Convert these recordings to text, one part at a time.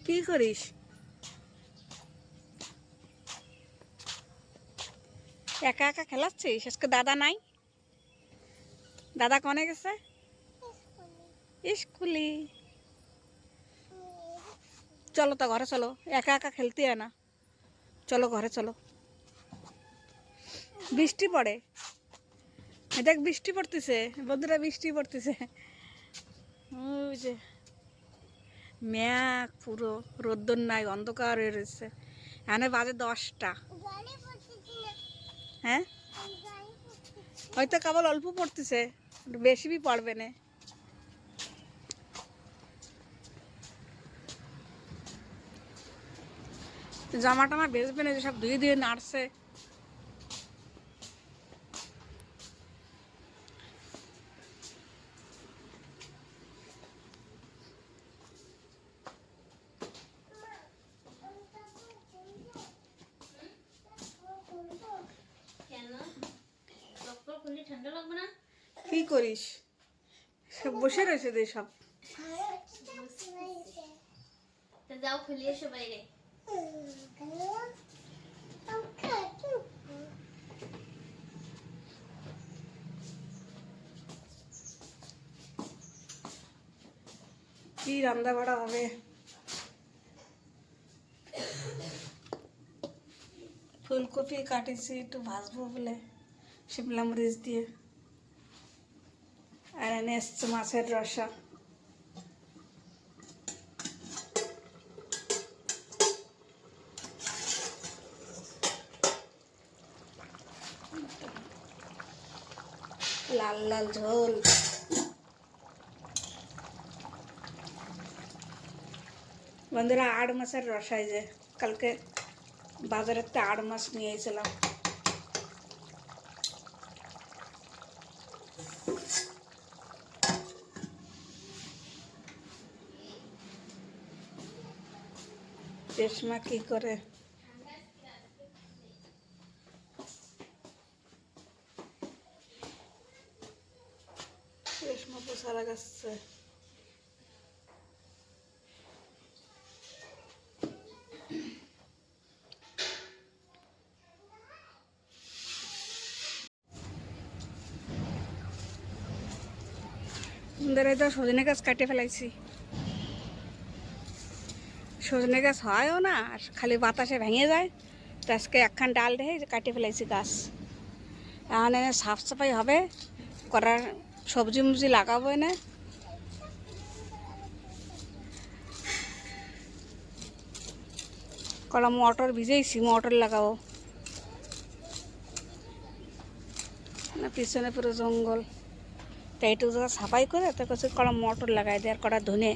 কি করিস? একা একা খেলাচ্ছিস? আজকে দাদা নাই? দাদা কনে গেছে? স্কুলে। চলো তো ঘরে চলো, একা একা খেলতে হয় না। চলো ঘরে চলো। বৃষ্টি পড়ে, দেখ বৃষ্টি পড়তেছে বন্ধুরা, বৃষ্টি পড়তেছে। ওই যে মেঘ পুরো, রোদ্দুর নাই, অন্ধকার হয়ে রয়েছে। এখানে বাজে 10টা। হ্যাঁ হয়তো কেবল অল্প পড়তেছে, বেশি বি পড়বে না। জামা টামা বেচবে না, সব ধুয়ে ধুয়ে নাড়ছে। কি করিস? সব বসে রয়েছে যে সব। যাও খুলে এসো বাইরে। কি রান্না বাড়া হবে? ফুলকপি কাটেছি একটু ভাজবো বলে, শিমলা মরিচ দিয়ে। আর এনে এসছে মাছের রসা। লাল লাল ঝোল। বন্ধুরা, 8 মাসের রসাই যে কালকে বাজারের থেকে 8 মাস নিয়ে এসেছিলাম। রেশমা কি করে? রেশমা পোষা লাগাচ্ছে। বন্ধুরা, তো সজনে গাছ কাটে ফেলাইছি। সজনে গাছ হয়ও না, আর খালি বাতাসে ভেঙে যায়। তো আজকে একখান ডাল রেখে কাটে ফেলাইছি গাছ। এখন এনে সাফ সাফাই হবে, করার সবজি মবজি লাগাবো এনে। কড়া মটর ভিজেইছি, মটর লাগাবো না। পিছনে পুরো জঙ্গল, তাই একটু জায়গা সাফাই করে তো কাছে কড়া মটর লাগাই দেয়, আর কড়া ধনে।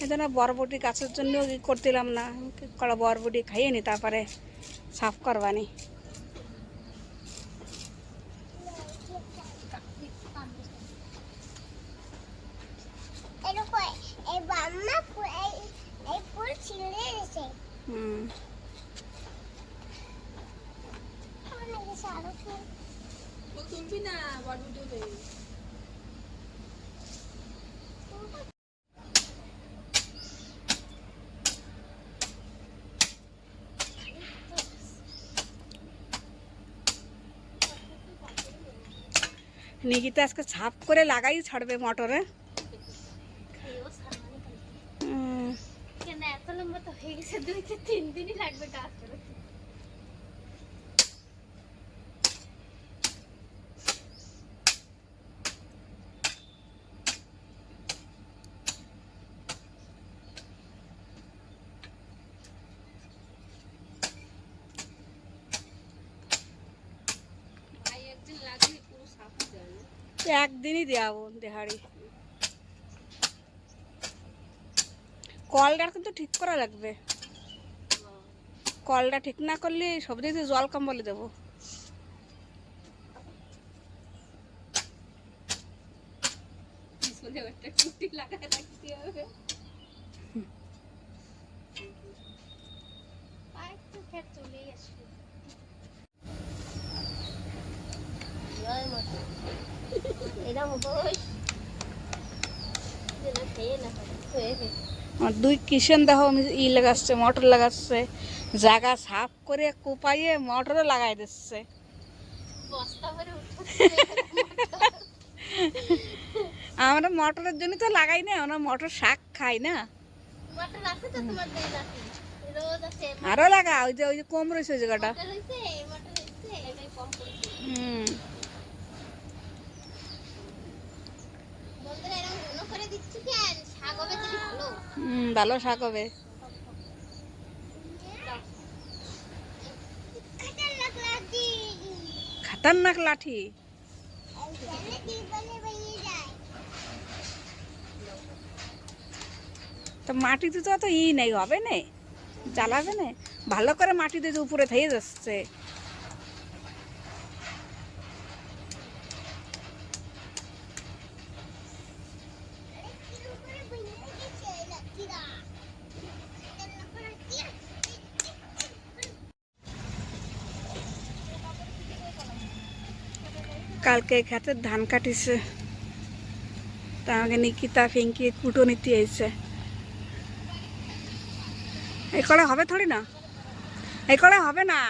এই জন্য বরবটি গাছের জন্য করতিলাম না, কড়া বরবটি খাইয়ে নি, তারপরে সাফ করবানি। তুলবি না বরবটি। নিকিতা আজকে ছাপ করে লাগাই ছাড়বে মটরে। কেন এত লম্বা তো হয়ে গেছে, 2-3 দিনই লাগবে কাজ করে। একদিনই দেওয়াবো দেহাড়ি। কলটা কিন্তু ঠিক করা লাগবে, কলটা ঠিক না করলে সবজিতে জল কম বলে দেবো। না খেয়ে না হয়ে গেছে আমার দুই কিষেন দেখো লাগাচ্ছে, মোটর লাগাচ্ছে, জায়গা সাফ করে কোপাইয়ে মোটরও লাগাই দিচ্ছে। বস্তা ভরে উঠছে আমরা মোটরের জন্য তো লাগাই না, আমরা মোটর শাক খাই না। মটর আছে তো তোমার দেই নাকি রোজ আছে আরো লাগা, ওই যে কম রয়েছে ওই জায়গাটা। মটর হইছে এটাই কম পড়ছে হুম, বন্ধুরা এরকম ঘন করে দিচ্ছি কেন শাক হবে তো ভালো ভালো শাক হবে। খতরনাক লাগি খতরনাক লাঠি। তো মাটিতে তো অত নেই, হবে না, জ্বালাবে না। ভালো করে মাটিতে যে উপরে থেকে যাচ্ছে। কালকে খেতে ধান কাটিছে, তা আমাকে নিকিতা ফিঙ্কি কুটো নিতে এসেছে। এই কড়াই হবে থোড়ি না, এই কড়াই হবে না,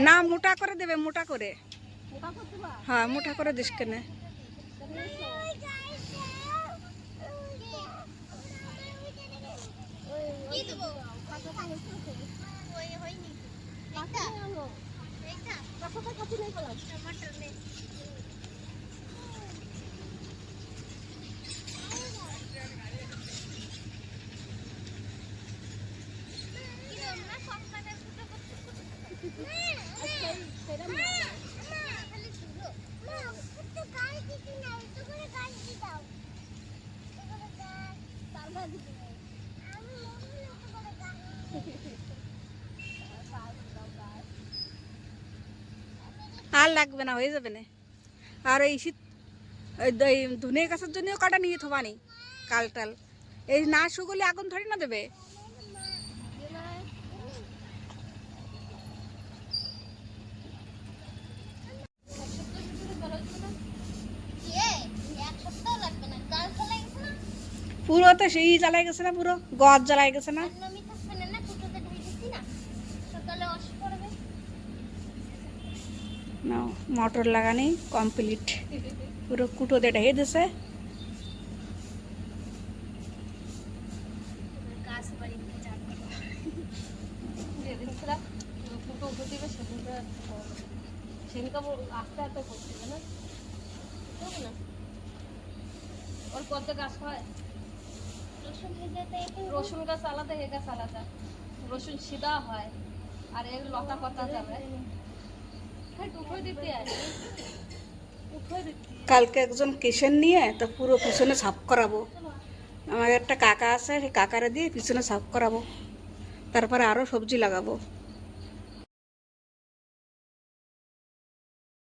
না মোটা করে দেবে, মোটা করে। হ্যাঁ মোটা করে দিস কেনে। আর লাগবে না, হয়ে যাবে না। আর এই শীত এই ধনে গাছের জন্য কাটা নিয়ে থবানি কাল টাল, এই না শুকলে আগুন ধরে না দেবে। পুরো তো সেই জ্বালাই গেছে না, পুরো গদ জ্বালাই গেছে না। না মোটর লাগানি কমপ্লিট, পুরো কুটো দিয়ে ঢেকে দিছে। ওর কত গাছ হয়, রসুন গাছ আলাদা, এ গাছ আলাদা। রসুন সিধা হয় আর এর লতা পাতা যাবে। উঠোই দিতে কালকে একজন কিষেন নিয়ে তো পুরো পিছনে সাফ করাবো। আমার একটা কাকা আছে, সেই কাকারে দিয়ে পিছনে সাফ করাবো, তারপরে আরো সবজি লাগাবো।